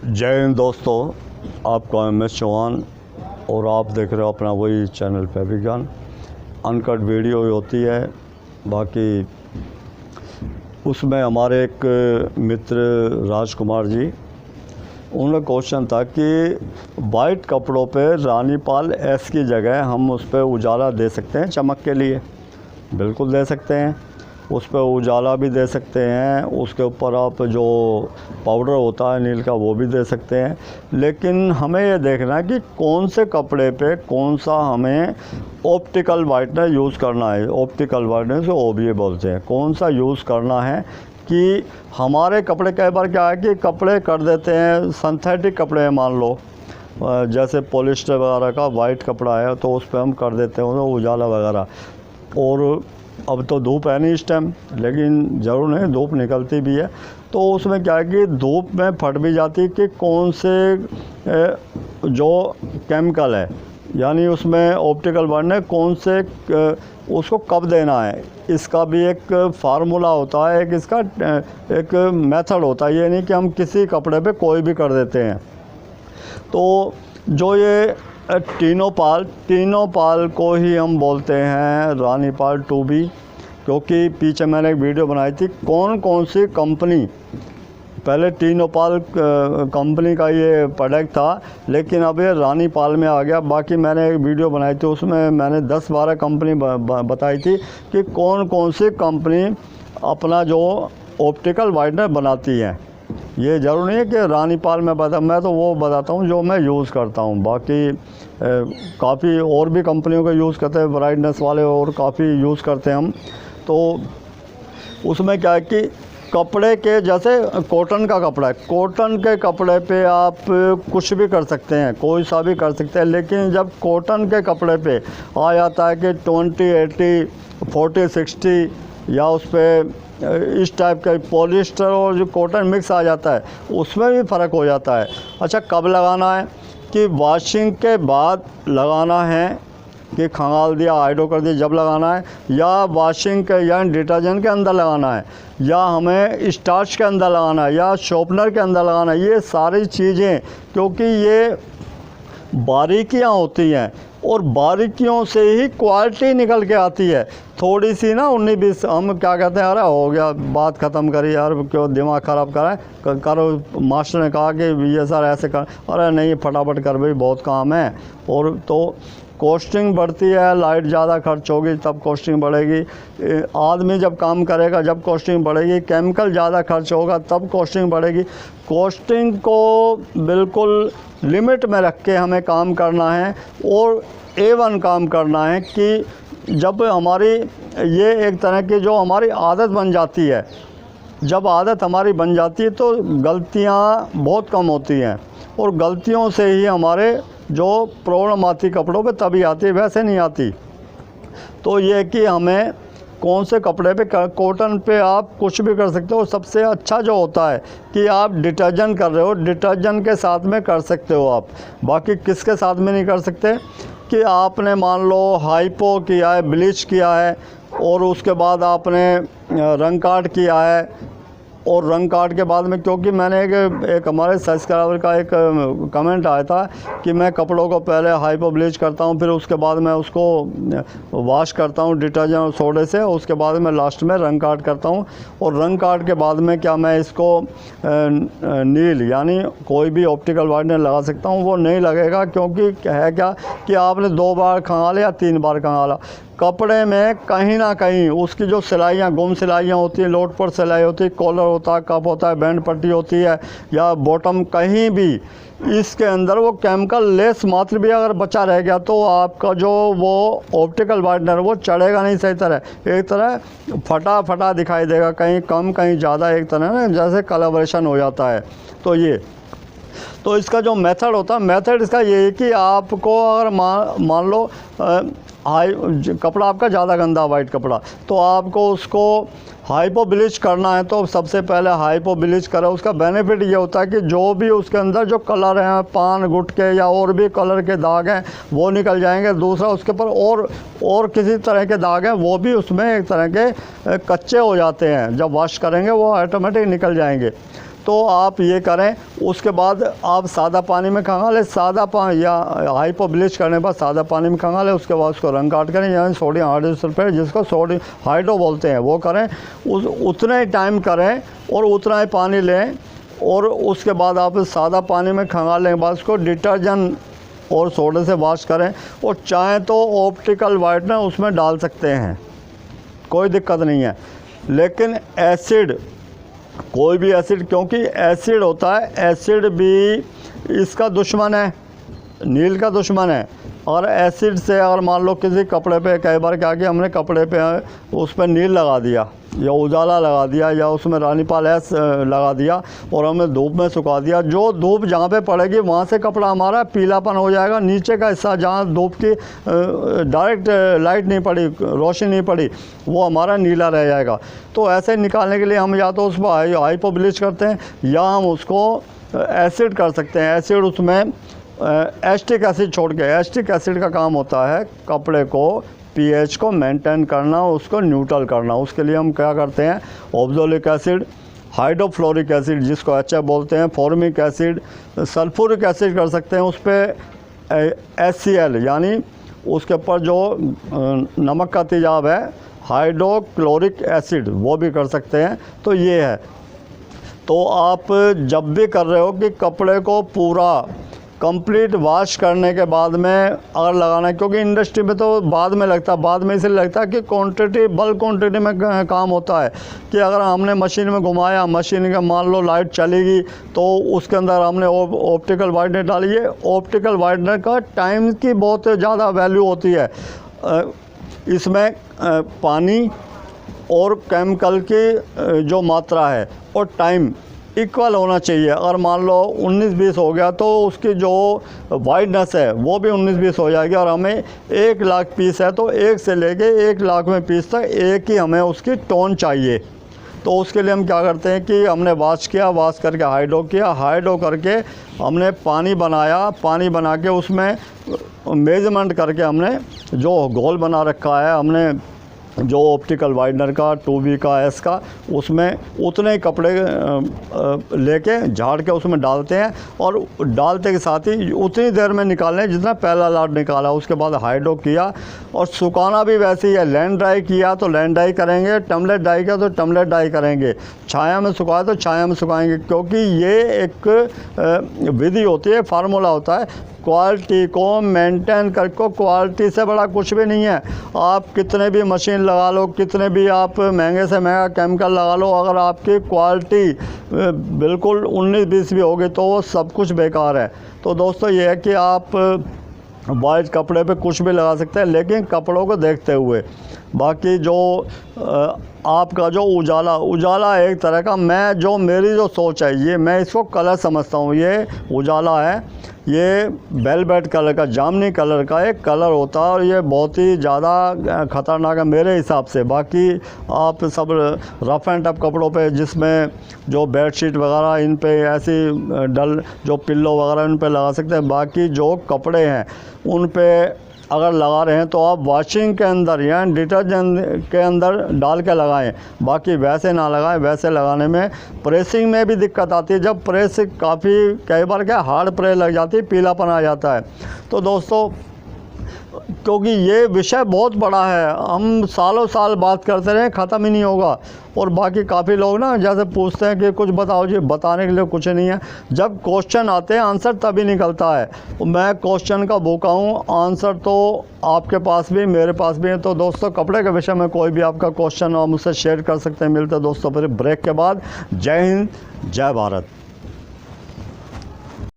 जय हिंद दोस्तों, आपका MS चौहान और आप देख रहे हो अपना वही चैनल फैब्रिक ज्ञान। अनकट वीडियो होती है। बाकी उसमें हमारे एक मित्र राजकुमार जी, उनका क्वेश्चन था कि वाइट कपड़ों पे रानीपाल एस की जगह हम उस पर उजाला दे सकते हैं चमक के लिए? बिल्कुल दे सकते हैं। उस पर उजाला भी दे सकते हैं, उसके ऊपर आप जो पाउडर होता है नील का वो भी दे सकते हैं। लेकिन हमें ये देखना है कि कौन से कपड़े पे कौन सा हमें ऑप्टिकल वाइटनर यूज़ करना है। ऑप्टिकल वाइटनर से OBA बोलते हैं। कौन सा यूज़ करना है कि हमारे कपड़े कई बार क्या है कि कपड़े कर देते हैं, सिंथेटिक कपड़े हैं, मान लो जैसे पॉलिस्टर वगैरह का वाइट कपड़ा है तो उस पर हम कर देते हैं उजाला वगैरह। और अब तो धूप है नहीं इस टाइम, लेकिन ज़रूर नहीं, धूप निकलती भी है तो उसमें क्या है कि धूप में फट भी जाती है कि कौन से जो केमिकल है, यानी उसमें ऑप्टिकल वाइटनर कौन से उसको कब देना है। इसका भी एक फार्मूला होता है, एक इसका एक मेथड होता है। ये नहीं कि हम किसी कपड़े पे कोई भी कर देते हैं। तो जो ये तीनों पाल को ही हम बोलते हैं रानीपाल 2B, क्योंकि पीछे मैंने एक वीडियो बनाई थी कौन कौन सी कंपनी, पहले तीनों पाल कंपनी का ये प्रोडक्ट था, लेकिन अब ये रानीपाल में आ गया। बाकी मैंने एक वीडियो बनाई थी, उसमें मैंने 10-12 कंपनी बताई थी कि कौन कौन सी कंपनी अपना जो ऑप्टिकल वाइटनर बनाती है। ये ज़रूर नहीं है कि रानीपाल में मैं तो वो बताता हूँ जो मैं यूज़ करता हूँ। बाकी काफ़ी और भी कंपनियों का यूज़ करते हैं, ब्राइटनेस वाले और काफ़ी यूज़ करते हैं हम। तो उसमें क्या है कि कपड़े के, जैसे कॉटन का कपड़ा है, कॉटन के कपड़े पे आप कुछ भी कर सकते हैं, कोई सा भी कर सकते हैं। लेकिन जब कॉटन के कपड़े पे आ जाता है कि 20-80, 40-60 या उस पर इस टाइप का पॉलिस्टर और जो कॉटन मिक्स आ जाता है, उसमें भी फ़र्क हो जाता है। अच्छा, कब लगाना है कि वॉशिंग के बाद लगाना है कि खंगाल दिया, हाइड्रो कर दिया जब लगाना है, या वॉशिंग के या डिटर्जेंट के अंदर लगाना है, या हमें स्टार्च के अंदर लगाना है, या शॉर्पनर के अंदर लगाना है। ये सारी चीज़ें, क्योंकि ये बारीकियां होती हैं और बारीकियों से ही क्वालिटी निकल के आती है। थोड़ी सी ना 19-20 हम क्या कहते हैं, अरे हो गया, बात ख़त्म करी यार, क्यों दिमाग ख़राब करो। मास्टर ने कहा कि ये सर ऐसे कर, अरे नहीं फटाफट कर भाई, बहुत काम है। और तो कॉस्टिंग बढ़ती है, लाइट ज़्यादा खर्च होगी तब कॉस्टिंग बढ़ेगी, आदमी जब काम करेगा जब कॉस्टिंग बढ़ेगी, केमिकल ज़्यादा खर्च होगा तब कॉस्टिंग बढ़ेगी। कॉस्टिंग को बिल्कुल लिमिट में रख के हमें काम करना है और A1 काम करना है कि जब हमारी ये एक तरह की जो हमारी आदत बन जाती है, जब आदत हमारी बन जाती है तो गलतियाँ बहुत कम होती हैं, और गलतियों से ही हमारे जो प्रॉब्लम आती कपड़ों पे तभी आती है, वैसे नहीं आती। तो ये कि हमें कौन से कपड़े पे, कॉटन पे आप कुछ भी कर सकते हो। सबसे अच्छा जो होता है कि आप डिटर्जेंट कर रहे हो, डिटर्जेंट के साथ में कर सकते हो आप। बाकी किसके साथ में नहीं कर सकते कि आपने मान लो हाइपो किया है, ब्लीच किया है, और उसके बाद आपने रंग काट किया है, और रंग काट के बाद में, क्योंकि मैंने एक हमारे सब्सक्राइबर का एक कमेंट आया था कि मैं कपड़ों को पहले हाइपो ब्लीच करता हूं, फिर उसके बाद मैं उसको वॉश करता हूं डिटर्जेंट और सोडे से, उसके बाद मैं लास्ट में रंग काट करता हूं। और रंग काट के बाद में क्या मैं इसको नील यानी कोई भी ऑप्टिकल वाइटनर लगा सकता हूँ? वो नहीं लगेगा, क्योंकि है क्या कि आपने 2 बार खंगाला या 3 बार खंगाला, कपड़े में कहीं ना कहीं उसकी जो सिलाइयाँ, गुम सिलाइयाँ होती हैं, लोट पर सिलाई होती है, कॉलर होता है, कप होता है, बैंड पट्टी होती है, या बॉटम, कहीं भी इसके अंदर वो केमिकल लेस मात्र भी अगर बचा रह गया तो आपका जो वो ऑप्टिकल वाइटनर वो चढ़ेगा नहीं सही तरह, एक तरह फटा फटा दिखाई देगा, कहीं कम कहीं ज़्यादा, एक तरह ना जैसे कलब्रेशन हो जाता है। तो इसका जो मेथड होता है, मेथड इसका ये है कि आपको अगर मान लो कपड़ा आपका ज़्यादा गंदा वाइट कपड़ा, तो आपको उसको हाइपो ब्लीच करना है। तो सबसे पहले हाइपो ब्लीच करो। उसका बेनिफिट ये होता है कि जो भी उसके अंदर जो कलर हैं, पान गुटके या और भी कलर के दाग हैं वो निकल जाएंगे। दूसरा उसके ऊपर और किसी तरह के दाग हैं वो भी उसमें एक तरह के कच्चे हो जाते हैं, जब वॉश करेंगे वो ऑटोमेटिक निकल जाएंगे। तो आप ये करें। उसके बाद आप सादा पानी में खंगालें, सादा पानी या हाइपो ब्लीच करने के बाद सादा पानी में खंगालें। उसके बाद उसको रंग काट करें, यानी सोडियम हाइड्रोसल्फेट जिसको सोडियम हाइड्रो बोलते हैं वो करें। उतना ही टाइम करें और उतना ही पानी लें, और उसके बाद आप सादा पानी में खंगालने के बाद उसको डिटर्जेंट और सोडे से वॉश करें। और चाहें तो ऑप्टिकल वाइटनर उसमें डाल सकते हैं, कोई दिक्कत नहीं है। लेकिन एसिड, कोई भी एसिड, क्योंकि एसिड होता है, एसिड भी इसका दुश्मन है, नील का दुश्मन है। और एसिड से अगर मान लो किसी कपड़े पे, कई बार क्या किया हमने, कपड़े पे उस पर नील लगा दिया या उजाला लगा दिया या उसमें रानीपाल एस लगा दिया और हमने धूप में सुखा दिया। जो धूप जहाँ पे पड़ेगी वहाँ से कपड़ा हमारा पीलापन हो जाएगा। नीचे का हिस्सा जहाँ धूप की डायरेक्ट लाइट नहीं पड़ी, रोशनी नहीं पड़ी, वो हमारा नीला रह जाएगा। तो ऐसे निकालने के लिए हम या तो उस पर हाइपो ब्लीच करते हैं या हम उसको एसिड कर सकते हैं। एसिड उसमें एस्टिक एसिड छोड़ के, एस्टिक एसिड का काम होता है कपड़े को, पीएच को मेंटेन करना, उसको न्यूट्रल करना। उसके लिए हम क्या करते हैं, ऑक्सैलिक एसिड, हाइड्रोफ्लोरिक एसिड जिसको HF बोलते हैं, फॉर्मिक एसिड, सल्फ्यूरिक एसिड कर सकते हैं। उस पर HCl यानी उसके ऊपर जो नमक का तेजाब है, हाइड्रोक्लोरिक एसिड, वो भी कर सकते हैं। तो ये है। तो आप जब भी कर रहे हो कि कपड़े को पूरा कंप्लीट वॉश करने के बाद में अगर लगाना है, क्योंकि इंडस्ट्री में तो बाद में लगता है, बाद में इसलिए लगता है कि क्वांटिटी, बल्क क्वांटिटी में काम होता है कि अगर हमने मशीन में घुमाया, मशीन का मान लो लाइट चलेगी तो उसके अंदर हमने ऑप्टिकल वाइटनर डाली है। ऑप्टिकल वाइटनर का टाइम की बहुत ज़्यादा वैल्यू होती है। इसमें पानी और केमिकल की जो मात्रा है और टाइम इक्वल होना चाहिए। अगर मान लो 19-20 हो गया तो उसकी जो वाइडनेस है वो भी 19-20 हो जाएगी। और हमें 1 लाख पीस है तो 1 से लेके 1 लाख में पीस तक एक ही हमें उसकी टोन चाहिए। तो उसके लिए हम क्या करते हैं कि हमने वॉश किया, वॉश करके हाइड्रो किया, हाइड्रो करके हमने पानी बनाया, पानी बना के उसमें मेजरमेंट करके हमने जो घोल बना रखा है, हमने जो ऑप्टिकल वाइटनर का 2B का S का, उसमें उतने ही कपड़े लेके झाड़ के उसमें डालते हैं और डालते के साथ ही उतनी देर में निकालने जितना पहला लॉट निकाला। उसके बाद हाइड्रो किया और सुखाना भी वैसे ही है। लैंड ड्राई किया तो लैंड ड्राई करेंगे, टम्बलेट ड्राई किया तो टम्बलेट ड्राई करेंगे, छाया में सुखाया तो छाया में सुखाएंगे। क्योंकि ये एक विधि होती है, फार्मूला होता है। क्वालिटी को मेंटेन करके, क्वालिटी से बड़ा कुछ भी नहीं है। आप कितने भी मशीन लगा लो, कितने भी आप महंगे से महंगा केमिकल लगा लो, अगर आपकी क्वालिटी बिल्कुल 19-20 भी होगी तो वो सब कुछ बेकार है। तो दोस्तों ये है कि आप वाइट कपड़े पे कुछ भी लगा सकते हैं, लेकिन कपड़ों को देखते हुए। बाकी जो आपका जो उजाला एक तरह का, मेरी जो सोच है, ये मैं इसको कलर समझता हूँ। ये उजाला है, ये वेलवेट कलर का, जामनी कलर का एक कलर होता है और ये बहुत ही ज़्यादा ख़तरनाक है मेरे हिसाब से। बाकी आप सब रफ़ एंड टफ कपड़ों पे, जिसमें जो बेडशीट वगैरह, इन पे ऐसी डल जो पिल्लो वगैरह इन पे लगा सकते हैं। बाकी जो कपड़े हैं उन पे अगर लगा रहे हैं तो आप वॉशिंग के अंदर या डिटर्जेंट के अंदर डाल के लगाएं। बाकी वैसे ना लगाएं, वैसे लगाने में प्रेसिंग में भी दिक्कत आती है। जब प्रेस काफ़ी कई बार क्या हार्ड प्रेस लग जाती है, पीलापन आ जाता है। तो दोस्तों क्योंकि ये विषय बहुत बड़ा है, हम सालों साल बात करते रहे, ख़त्म ही नहीं होगा। और बाकी काफ़ी लोग ना जैसे पूछते हैं कि कुछ बताओ जी, बताने के लिए कुछ नहीं है। जब क्वेश्चन आते हैं आंसर तभी निकलता है। मैं क्वेश्चन का भूखा हूँ, आंसर तो आपके पास भी मेरे पास भी है। तो दोस्तों कपड़े के विषय में कोई भी आपका क्वेश्चन हो मुझसे शेयर कर सकते हैं। मिलते हैं दोस्तों फिर ब्रेक के बाद। जय हिंद, जय भारत।